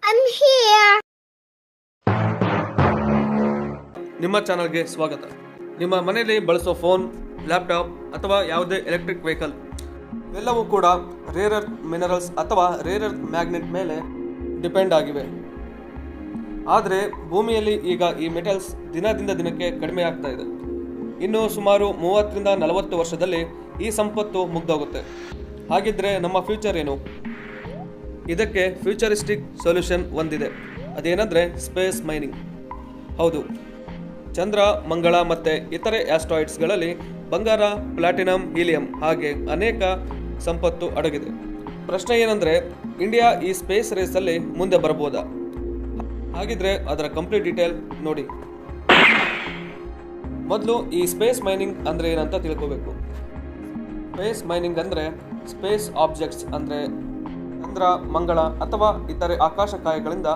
I'm here. ನಿಮ್ಮ ಚಾನಲ್ಗೆ ಸ್ವಾಗತ. ನಿಮ್ಮ ಮನೆಯಲ್ಲಿ ಬಳಸೋ ಫೋನ್, ಲ್ಯಾಪ್ಟಾಪ್ ಅಥವಾ ಯಾವುದೇ ಎಲೆಕ್ಟ್ರಿಕ್ ವೆಹಿಕಲ್ ಇವೆಲ್ಲವೂ ಕೂಡ ರೇರ್ ಅರ್ತ್ ಮಿನರಲ್ಸ್ ಅಥವಾ ರೇರ್ ಅರ್ತ್ ಮ್ಯಾಗ್ನೆಟ್ ಮೇಲೆ ಡಿಪೆಂಡ್ ಆಗಿವೆ. ಆದರೆ ಭೂಮಿಯಲ್ಲಿ ಈಗ ಈ ಮೆಟಲ್ಸ್ ದಿನದಿಂದ ದಿನಕ್ಕೆ ಕಡಿಮೆ ಆಗ್ತಾ ಇದೆ. ಇನ್ನು ಸುಮಾರು 30ರಿಂದ 40 ವರ್ಷದಲ್ಲಿ ಈ ಸಂಪತ್ತು ಮುಗ್ದೋಗುತ್ತೆ. ಹಾಗಿದ್ರೆ ನಮ್ಮ ಫ್ಯೂಚರ್ ಏನು? ಇದಕ್ಕೆ ಫ್ಯೂಚರಿಸ್ಟಿಕ್ ಸೊಲ್ಯೂಷನ್ ಒಂದಿದೆ. ಅದೇನೆಂದರೆ ಸ್ಪೇಸ್ ಮೈನಿಂಗ್. ಹೌದು, ಚಂದ್ರ, ಮಂಗಳ ಮತ್ತು ಇತರೆ ಆಸ್ಟ್ರಾಯ್ಡ್ಸ್ಗಳಲ್ಲಿ ಬಂಗಾರ, ಪ್ಲಾಟಿನಮ್, ಹೀಲಿಯಂ ಹಾಗೆ ಅನೇಕ ಸಂಪತ್ತು ಅಡಗಿದೆ. ಪ್ರಶ್ನೆ ಏನಂದರೆ, ಇಂಡಿಯಾ ಈ ಸ್ಪೇಸ್ ರೇಸಲ್ಲಿ ಮುಂದೆ ಬರ್ಬೋದಾ? ಹಾಗಿದ್ರೆ ಅದರ ಕಂಪ್ಲೀಟ್ ಡೀಟೇಲ್ ನೋಡಿ. ಮೊದಲು ಈ ಸ್ಪೇಸ್ ಮೈನಿಂಗ್ ಅಂದರೆ ಏನಂತ ತಿಳ್ಕೋಬೇಕು. ಸ್ಪೇಸ್ ಮೈನಿಂಗ್ ಅಂದರೆ ಸ್ಪೇಸ್ ಆಬ್ಜೆಕ್ಟ್ಸ್ ಅಂದರೆ ಚಂದ್ರ, ಮಂಗಳ ಅಥವಾ ಇತರೆ ಆಕಾಶಕಾಯಗಳಿಂದ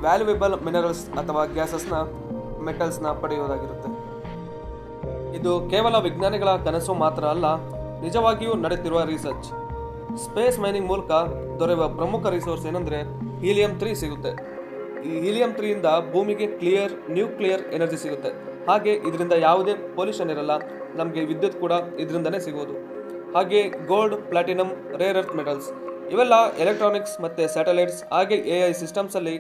ವ್ಯಾಲ್ಯೂಯೇಬಲ್ ಮಿನರಲ್ಸ್ ಅಥವಾ ಗ್ಯಾಸಸ್ನ ಮೆಟಲ್ಸ್ನ ಪಡೆಯುವುದಾಗಿರುತ್ತೆ. ಇದು ಕೇವಲ ವಿಜ್ಞಾನಿಗಳ ಕನಸು ಮಾತ್ರ ಅಲ್ಲ, ನಿಜವಾಗಿಯೂ ನಡೆಯುತ್ತಿರುವ ರಿಸರ್ಚ್. ಸ್ಪೇಸ್ ಮೈನಿಂಗ್ ಮೂಲಕ ದೊರೆಯುವ ಪ್ರಮುಖ ರಿಸೋರ್ಸ್ ಏನಂದರೆ ಹೀಲಿಯಂ-3 ಸಿಗುತ್ತೆ. ಈ ಹೀಲಿಯಂ-3 ಇಂದ ಭೂಮಿಗೆ ಕ್ಲಿಯರ್ ನ್ಯೂಕ್ಲಿಯರ್ ಎನರ್ಜಿ ಸಿಗುತ್ತೆ. ಹಾಗೆ ಇದರಿಂದ ಯಾವುದೇ ಪೊಲ್ಯೂಷನ್ ಇರಲ್ಲ. ನಮಗೆ ವಿದ್ಯುತ್ ಕೂಡ ಇದರಿಂದನೇ ಸಿಗೋದು. ಹಾಗೆ gold, platinum, rare earth metals ಇವೆಲ್ಲ ಎಲೆಕ್ಟ್ರಾನಿಕ್ಸ್ ಮತ್ತು ಸ್ಯಾಟಲೈಟ್ಸ್ ಹಾಗೆ AI ಸಿಸ್ಟಮ್ಸಲ್ಲಿ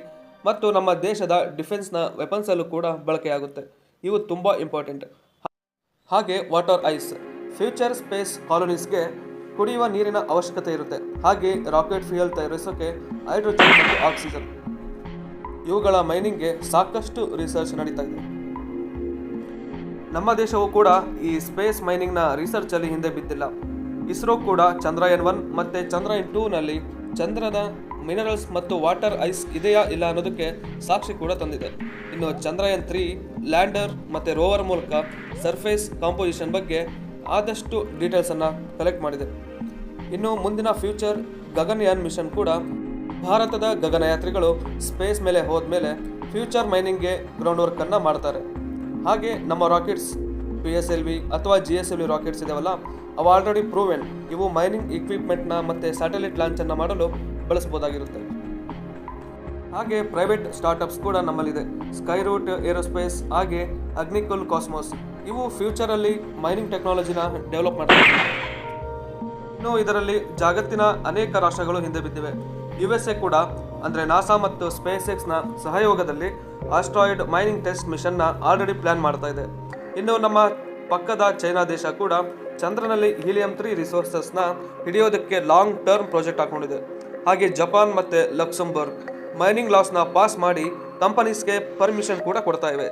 ಮತ್ತು ನಮ್ಮ ದೇಶದ ಡಿಫೆನ್ಸ್ನ ವೆಪನ್ಸಲ್ಲೂ ಕೂಡ ಬಳಕೆಯಾಗುತ್ತೆ. ಇವು ತುಂಬ ಇಂಪಾರ್ಟೆಂಟ್. ಹಾಗೆ ವಾಟರ್ ಐಸ್, ಫ್ಯೂಚರ್ ಸ್ಪೇಸ್ ಕಾಲೋನೀಸ್ಗೆ ಕುಡಿಯುವ ನೀರಿನ ಅವಶ್ಯಕತೆ ಇರುತ್ತೆ. ಹಾಗೆ ರಾಕೆಟ್ ಫ್ಯೂಯಲ್ ತಯಾರಿಸೋಕೆ ಹೈಡ್ರೋಜನ್ ಮತ್ತು ಆಕ್ಸಿಜನ್, ಇವುಗಳ ಮೈನಿಂಗ್ಗೆ ಸಾಕಷ್ಟು ರಿಸರ್ಚ್ ನಡೀತಾ ಇದೆ. ನಮ್ಮ ದೇಶವು ಕೂಡ ಈ ಸ್ಪೇಸ್ ಮೈನಿಂಗ್ನ ರಿಸರ್ಚಲ್ಲಿ ಹಿಂದೆ ಬಿದ್ದಿಲ್ಲ. ಇಸ್ರೋ ಕೂಡ ಚಂದ್ರಯಾನ್-1 ಮತ್ತು ಚಂದ್ರಯಾನ್-2ನಲ್ಲಿ ಚಂದ್ರದ ಮಿನರಲ್ಸ್ ಮತ್ತು ವಾಟರ್ ಐಸ್ ಇದೆಯಾ ಇಲ್ಲ ಅನ್ನೋದಕ್ಕೆ ಸಾಕ್ಷಿ ಕೂಡ ತಂದಿದೆ. ಇನ್ನು ಚಂದ್ರಯಾನ್-3 ಲ್ಯಾಂಡರ್ ಮತ್ತು ರೋವರ್ ಮೂಲಕ ಸರ್ಫೇಸ್ ಕಾಂಪೋಸಿಷನ್ ಬಗ್ಗೆ ಆದಷ್ಟು ಡೀಟೇಲ್ಸನ್ನು ಕಲೆಕ್ಟ್ ಮಾಡಿದೆ. ಇನ್ನು ಮುಂದಿನ ಫ್ಯೂಚರ್ ಗಗನಯಾನ್ ಮಿಷನ್ ಕೂಡ ಭಾರತದ ಗಗನಯಾತ್ರಿಗಳು ಸ್ಪೇಸ್ ಮೇಲೆ ಹೋದ್ಮೇಲೆ ಫ್ಯೂಚರ್ ಮೈನಿಂಗ್ಗೆ ಗ್ರೌಂಡ್ ವರ್ಕನ್ನು ಮಾಡ್ತಾರೆ. ಹಾಗೆ ನಮ್ಮ ರಾಕೆಟ್ಸ್ PSLV ಅಥವಾ GSLV ರಾಕೆಟ್ಸ್ ಇದಾವಲ್ಲ, ಅವು ಆಲ್ರೆಡಿ ಪ್ರೂವೆನ್. ಇವು ಮೈನಿಂಗ್ ಇಕ್ವಿಪ್ಮೆಂಟ್ನ ಮತ್ತು ಸ್ಯಾಟಲೈಟ್ ಲಾಂಚನ್ನು ಮಾಡಲು ಬಳಸ್ಬೋದಾಗಿರುತ್ತೆ. ಹಾಗೆ ಪ್ರೈವೇಟ್ ಸ್ಟಾರ್ಟಪ್ಸ್ ಕೂಡ ನಮ್ಮಲ್ಲಿದೆ. ಸ್ಕೈರೂಟ್ ಏರೋಸ್ಪೇಸ್ ಹಾಗೆ ಅಗ್ನಿಕುಲ್ ಕಾಸ್ಮೋಸ್, ಇವು ಫ್ಯೂಚರಲ್ಲಿ ಮೈನಿಂಗ್ ಟೆಕ್ನಾಲಜಿನ ಡೆವಲಪ್ ಮಾಡ್ತಾರೆ. ಇನ್ನು ಇದರಲ್ಲಿ ಜಗತ್ತಿನ ಅನೇಕ ರಾಷ್ಟ್ರಗಳು ಹಿಂದೆ ಬಿದ್ದಿವೆ. USA ಕೂಡ ಅಂದರೆ ನಾಸಾ ಮತ್ತು SpaceXನ ಸಹಯೋಗದಲ್ಲಿ ಆಸ್ಟ್ರಾಯ್ಡ್ ಮೈನಿಂಗ್ ಟೆಸ್ಟ್ ಮಿಷನ್ನ ಆಲ್ರೆಡಿ ಪ್ಲಾನ್ ಮಾಡ್ತಾ ಇದೆ. ಇನ್ನು ನಮ್ಮ ಪಕ್ಕದ ಚೈನಾ ದೇಶ ಕೂಡ ಚಂದ್ರನಲ್ಲಿ ಹೀಲಿಯಂ-3 ರಿಸೋರ್ಸಸ್ನ ಹಿಡಿಯೋದಕ್ಕೆ ಲಾಂಗ್ ಟರ್ಮ್ ಪ್ರಾಜೆಕ್ಟ್ ಹಾಕೊಂಡಿದೆ. ಹಾಗೆ ಜಪಾನ್ ಮತ್ತು ಲಕ್ಸಂಬರ್ಗ್ ಮೈನಿಂಗ್ ಲಾಸ್ನ ಪಾಸ್ ಮಾಡಿ ಕಂಪನೀಸ್ಗೆ ಪರ್ಮಿಷನ್ ಕೂಡ ಕೊಡ್ತಾ ಇವೆ.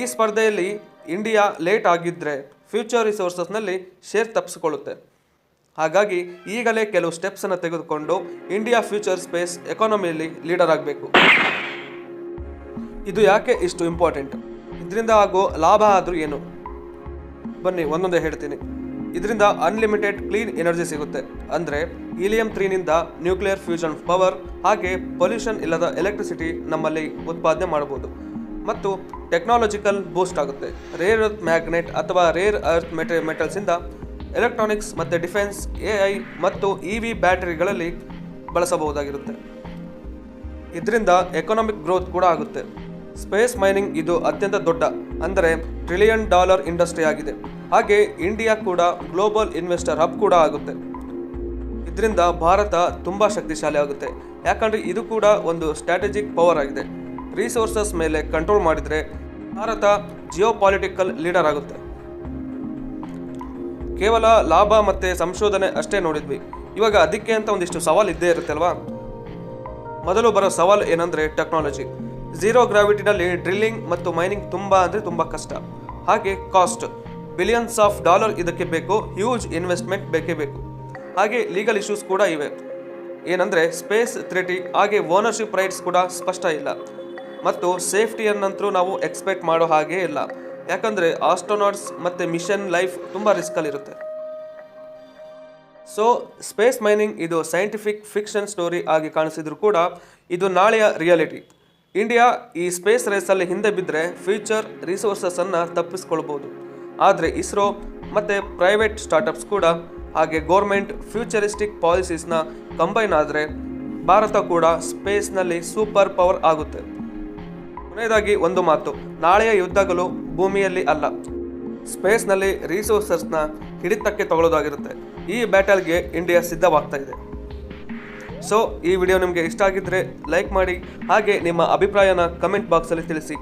ಈ ಸ್ಪರ್ಧೆಯಲ್ಲಿ ಇಂಡಿಯಾ ಲೇಟ್ ಆಗಿದ್ದರೆ ಫ್ಯೂಚರ್ ರಿಸೋರ್ಸಸ್ನಲ್ಲಿ ಶೇರ್ ತಪ್ಪಿಸಿಕೊಳ್ಳುತ್ತೆ. ಹಾಗಾಗಿ ಈಗಲೇ ಕೆಲವು ಸ್ಟೆಪ್ಸನ್ನು ತೆಗೆದುಕೊಂಡು ಇಂಡಿಯಾ ಫ್ಯೂಚರ್ ಸ್ಪೇಸ್ ಎಕಾನಮಿಯಲ್ಲಿ ಲೀಡರ್ ಆಗಬೇಕು. ಇದು ಯಾಕೆ ಇಷ್ಟು ಇಂಪಾರ್ಟೆಂಟ್? ಇದರಿಂದ ಆಗೋ ಲಾಭ ಆದರೂ ಏನು? ಬನ್ನಿ ಒಂದೊಂದೇ ಹೇಳ್ತೀನಿ. ಇದರಿಂದ ಅನ್ಲಿಮಿಟೆಡ್ ಕ್ಲೀನ್ ಎನರ್ಜಿ ಸಿಗುತ್ತೆ. ಅಂದರೆ ಹೀಲಿಯಂ-3ನಿಂದ ನ್ಯೂಕ್ಲಿಯರ್ ಫ್ಯೂಷನ್ ಪವರ್ ಹಾಗೆ ಪೊಲ್ಯೂಷನ್ ಇಲ್ಲದ ಎಲೆಕ್ಟ್ರಿಸಿಟಿ ನಮ್ಮಲ್ಲಿ ಉತ್ಪಾದನೆ ಮಾಡಬಹುದು. ಮತ್ತು ಟೆಕ್ನಾಲಜಿಕಲ್ ಬೂಸ್ಟ್ ಆಗುತ್ತೆ. ರೇರ್ ಅರ್ತ್ ಮ್ಯಾಗ್ನೆಟ್ ಅಥವಾ ರೇರ್ ಅರ್ತ್ ಮೆಟಲ್ಸಿಂದ ಎಲೆಕ್ಟ್ರಾನಿಕ್ಸ್ ಮತ್ತು ಡಿಫೆನ್ಸ್, AI ಮತ್ತು EV ಬ್ಯಾಟರಿಗಳಲ್ಲಿ ಬಳಸಬಹುದಾಗಿರುತ್ತೆ. ಇದರಿಂದ ಎಕನಾಮಿಕ್ ಗ್ರೋತ್ ಕೂಡ ಆಗುತ್ತೆ. ಸ್ಪೇಸ್ ಮೈನಿಂಗ್ ಇದು ಅತ್ಯಂತ ದೊಡ್ಡ ಅಂದರೆ $1 ಟ್ರಿಲಿಯನ್ ಇಂಡಸ್ಟ್ರಿ ಆಗಿದೆ. ಹಾಗೆ ಇಂಡಿಯಾ ಕೂಡ ಗ್ಲೋಬಲ್ ಇನ್ವೆಸ್ಟರ್ ಹಬ್ ಕೂಡ ಆಗುತ್ತೆ. ಇದರಿಂದ ಭಾರತ ತುಂಬ ಶಕ್ತಿಶಾಲಿ ಆಗುತ್ತೆ. ಯಾಕಂದರೆ ಇದು ಕೂಡ ಒಂದು ಸ್ಟ್ರಾಟಜಿಕ್ ಪವರ್ ಆಗಿದೆ. ರಿಸೋರ್ಸಸ್ ಮೇಲೆ ಕಂಟ್ರೋಲ್ ಮಾಡಿದರೆ ಭಾರತ ಜಿಯೋಪಾಲಿಟಿಕಲ್ ಲೀಡರ್ ಆಗುತ್ತೆ. ಕೇವಲ ಲಾಭ ಮತ್ತು ಸಂಶೋಧನೆ ಅಷ್ಟೇ ನೋಡಿದ್ವಿ. ಇವಾಗ ಅದಕ್ಕೆ ಅಂತ ಒಂದಿಷ್ಟು ಸವಾಲು ಇದ್ದೇ ಇರುತ್ತೆ ಅಲ್ವಾ? ಮೊದಲು ಬರೋ ಸವಾಲು ಏನಂದರೆ ಟೆಕ್ನಾಲಜಿ. ಝೀರೋ ಗ್ರಾವಿಟಿನಲ್ಲಿ ಡ್ರಿಲ್ಲಿಂಗ್ ಮತ್ತು ಮೈನಿಂಗ್ ತುಂಬ ಕಷ್ಟ. ಹಾಗೆ ಕಾಸ್ಟ್, $ಬಿಲಿಯನ್ಸ್ ಇದಕ್ಕೆ ಬೇಕು. ಹ್ಯೂಜ್ ಇನ್ವೆಸ್ಟ್ಮೆಂಟ್ ಬೇಕೇ ಬೇಕು. ಹಾಗೆ ಲೀಗಲ್ ಇಶ್ಯೂಸ್ ಕೂಡ ಇವೆ. ಏನಂದರೆ ಸ್ಪೇಸ್ ಥ್ರೆಟಿ ಹಾಗೆ ಓನರ್ಶಿಪ್ ರೈಟ್ಸ್ ಕೂಡ ಸ್ಪಷ್ಟ ಇಲ್ಲ. ಮತ್ತು ಸೇಫ್ಟಿಯನ್ನಂತರೂ ನಾವು ಎಕ್ಸ್ಪೆಕ್ಟ್ ಮಾಡೋ ಹಾಗೇ ಇಲ್ಲ. ಯಾಕಂದರೆ ಆಸ್ಟ್ರೋನಾಟ್ಸ್ ಮತ್ತು ಮಿಷನ್ ಲೈಫ್ ತುಂಬ ರಿಸ್ಕಲ್ಲಿರುತ್ತೆ. ಸೊ ಸ್ಪೇಸ್ ಮೈನಿಂಗ್ ಇದು ಸೈಂಟಿಫಿಕ್ ಫಿಕ್ಷನ್ ಸ್ಟೋರಿ ಆಗಿ ಕಾಣಿಸಿದ್ರು ಕೂಡ ಇದು ನಾಳೆಯ ರಿಯಾಲಿಟಿ. ಇಂಡಿಯಾ ಈ ಸ್ಪೇಸ್ ರೇಸಲ್ಲಿ ಹಿಂದೆ ಬಿದ್ದರೆ ಫ್ಯೂಚರ್ ರಿಸೋರ್ಸಸನ್ನು ತಪ್ಪಿಸ್ಕೊಳ್ಬೋದು. ಆದರೆ ಇಸ್ರೋ ಮತ್ತು ಪ್ರೈವೇಟ್ ಸ್ಟಾರ್ಟಪ್ಸ್ ಕೂಡ ಹಾಗೆ ಗೌರ್ಮೆಂಟ್ ಫ್ಯೂಚರಿಸ್ಟಿಕ್ ಪಾಲಿಸೀಸ್ನ ಕಂಬೈನ್ ಆದರೆ ಭಾರತ ಕೂಡ ಸ್ಪೇಸ್ನಲ್ಲಿ ಸೂಪರ್ ಪವರ್ ಆಗುತ್ತೆ. ಕೊನೆಯದಾಗಿ ಒಂದು ಮಾತು, ನಾಳೆಯ ಯುದ್ಧಗಳು ಭೂಮಿಯಲ್ಲಿ ಅಲ್ಲ, ಸ್ಪೇಸ್ನಲ್ಲಿ ರಿಸೋರ್ಸಸ್ನ ಹಿಡಿತಕ್ಕೆ ತಗೊಳ್ಳೋದಾಗಿರುತ್ತೆ. ಈ ಬ್ಯಾಟಲ್ಗೆ ಇಂಡಿಯಾ ಸಿದ್ಧವಾಗ್ತಾ ಇದೆ. ಸೊ ಈ ವಿಡಿಯೋ ನಿಮಗೆ ಇಷ್ಟ ಆಗಿದ್ದರೆ ಲೈಕ್ ಮಾಡಿ, ಹಾಗೆ ನಿಮ್ಮ ಅಭಿಪ್ರಾಯನ ಕಮೆಂಟ್ ಬಾಕ್ಸಲ್ಲಿ ತಿಳಿಸಿ.